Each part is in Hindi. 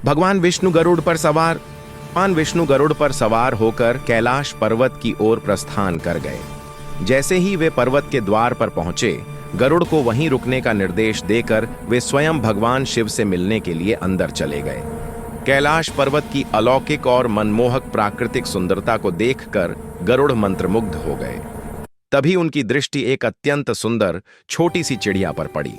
भगवान विष्णु गरुड़ पर सवार होकर कैलाश पर्वत की ओर प्रस्थान कर गए। जैसे ही वे पर्वत के द्वार पर पहुंचे, गरुड़ को वहीं रुकने का निर्देश देकर वे स्वयं भगवान शिव से मिलने के लिए अंदर चले गए। कैलाश पर्वत की अलौकिक और मनमोहक प्राकृतिक सुंदरता को देखकर गरुड़ मंत्रमुग्ध हो गए। तभी उनकी दृष्टि एक अत्यंत सुंदर छोटी सी चिड़िया पर पड़ी।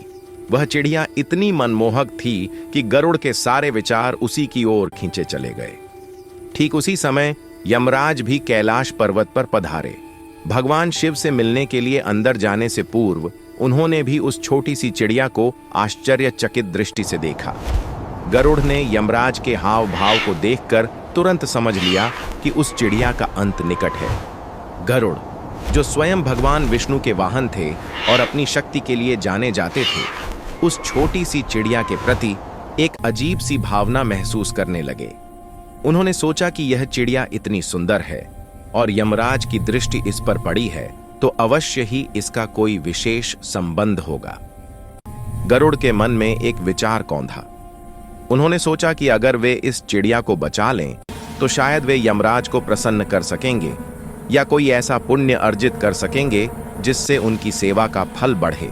वह चिड़िया इतनी मनमोहक थी कि गरुड़ के सारे विचार उसी की ओर खींचे चले गए। ठीक उसी समय यमराज भी कैलाश पर्वत पर पधारे। भगवान शिव से मिलने के लिए अंदर जाने से पूर्व उन्होंने भी उस छोटी सी चिड़िया को आश्चर्यचकित दृष्टि से देखा। गरुड़ ने यमराज के हाव भाव को देखकर तुरंत समझ लिया कि उस चिड़िया का अंत निकट है। गरुड़, जो स्वयं भगवान विष्णु के वाहन थे और अपनी शक्ति के लिए जाने जाते थे, उस छोटी सी चिड़िया के प्रति एक अजीब सी भावना महसूस करने लगे। उन्होंने सोचा कि यह चिड़िया इतनी सुंदर है और यमराज की दृष्टि इस पर पड़ी है, तो अवश्य ही इसका कोई विशेष संबंध होगा। गरुड़ के मन में एक विचार कौंधा। उन्होंने सोचा कि अगर वे इस चिड़िया को बचा लें तो शायद वे यमराज को प्रसन्न कर सकेंगे या कोई ऐसा पुण्य अर्जित कर सकेंगे जिससे उनकी सेवा का फल बढ़े।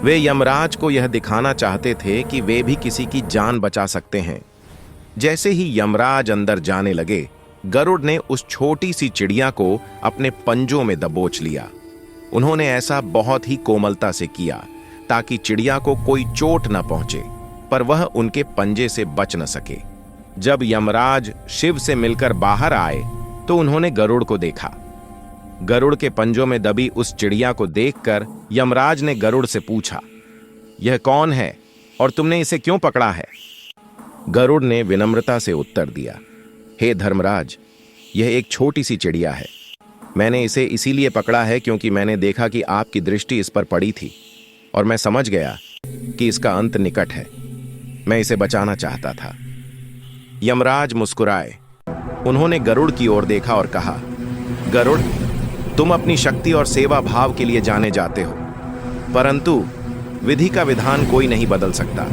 वे यमराज को यह दिखाना चाहते थे कि वे भी किसी की जान बचा सकते हैं। जैसे ही यमराज अंदर जाने लगे, गरुड़ ने उस छोटी सी चिड़िया को अपने पंजों में दबोच लिया। उन्होंने ऐसा बहुत ही कोमलता से किया ताकि चिड़िया को कोई चोट न पहुंचे, पर वह उनके पंजे से बच न सके। जब यमराज शिव से मिलकर बाहर आए तो उन्होंने गरुड़ को देखा। गरुड़ के पंजों में दबी उस चिड़िया को देखकर यमराज ने गरुड़ से पूछा, यह कौन है और तुमने इसे क्यों पकड़ा है? गरुड़ ने विनम्रता से उत्तर दिया, हे धर्मराज, यह एक छोटी सी चिड़िया है। मैंने इसे इसीलिए पकड़ा है क्योंकि मैंने देखा कि आपकी दृष्टि इस पर पड़ी थी और मैं समझ गया कि इसका अंत निकट है। मैं इसे बचाना चाहता था। यमराज मुस्कुराए। उन्होंने गरुड़ की ओर देखा और कहा, गरुड़, तुम अपनी शक्ति और सेवा भाव के लिए जाने जाते हो, परंतु विधि का विधान कोई नहीं बदल सकता।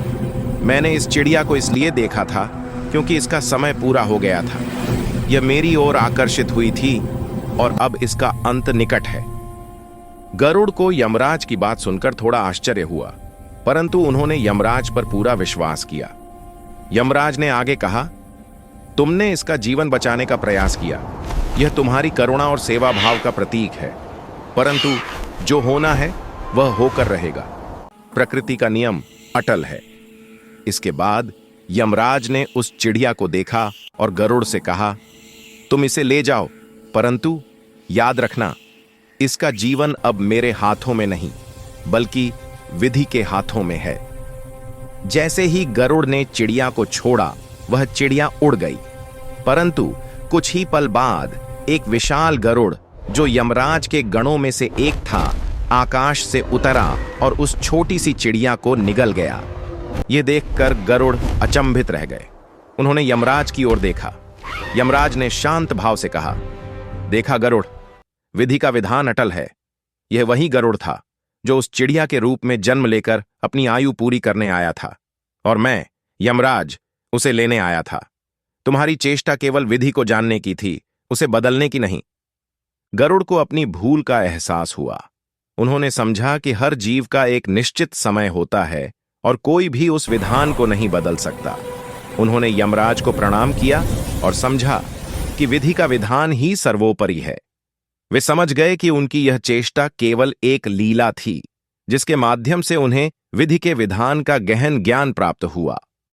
मैंने इस चिड़िया को इसलिए देखा था क्योंकि इसका समय पूरा हो गया था। यह मेरी ओर आकर्षित हुई थी और अब इसका अंत निकट है। गरुड़ को यमराज की बात सुनकर थोड़ा आश्चर्य हुआ, परंतु उन्होंने यमराज पर पूरा विश्वास किया। यमराज ने आगे कहा, तुमने इसका जीवन बचाने का प्रयास किया। यह तुम्हारी करुणा और सेवा भाव का प्रतीक है, परंतु जो होना है वह होकर रहेगा। प्रकृति का नियम अटल है। इसके बाद यमराज ने उस चिड़िया को देखा और गरुड़ से कहा, तुम इसे ले जाओ, परंतु याद रखना, इसका जीवन अब मेरे हाथों में नहीं बल्कि विधि के हाथों में है। जैसे ही गरुड़ ने चिड़िया को छोड़ा, वह चिड़िया उड़ गई, परंतु कुछ ही पल बाद एक विशाल गरुड़, जो यमराज के गणों में से एक था, आकाश से उतरा और उस छोटी सी चिड़िया को निगल गया। यह देखकर गरुड़ अचंभित रह गए। उन्होंने यमराज की ओर देखा। यमराज ने शांत भाव से कहा, देखा गरुड़, विधि का विधान अटल है। यह वही गरुड़ था जो उस चिड़िया के रूप में जन्म लेकर अपनी आयु पूरी करने आया था, और मैं यमराज उसे लेने आया था। तुम्हारी चेष्टा केवल विधि को जानने की थी, उसे बदलने की नहीं। गरुड़ को अपनी भूल का एहसास हुआ। उन्होंने समझा कि हर जीव का एक निश्चित समय होता है और कोई भी उस विधान को नहीं बदल सकता। उन्होंने यमराज को प्रणाम किया और समझा कि विधि का विधान ही सर्वोपरि है। वे समझ गए कि उनकी यह चेष्टा केवल एक लीला थी, जिसके माध्यम से उन्हें विधि के विधान का गहन ज्ञान प्राप्त हुआ।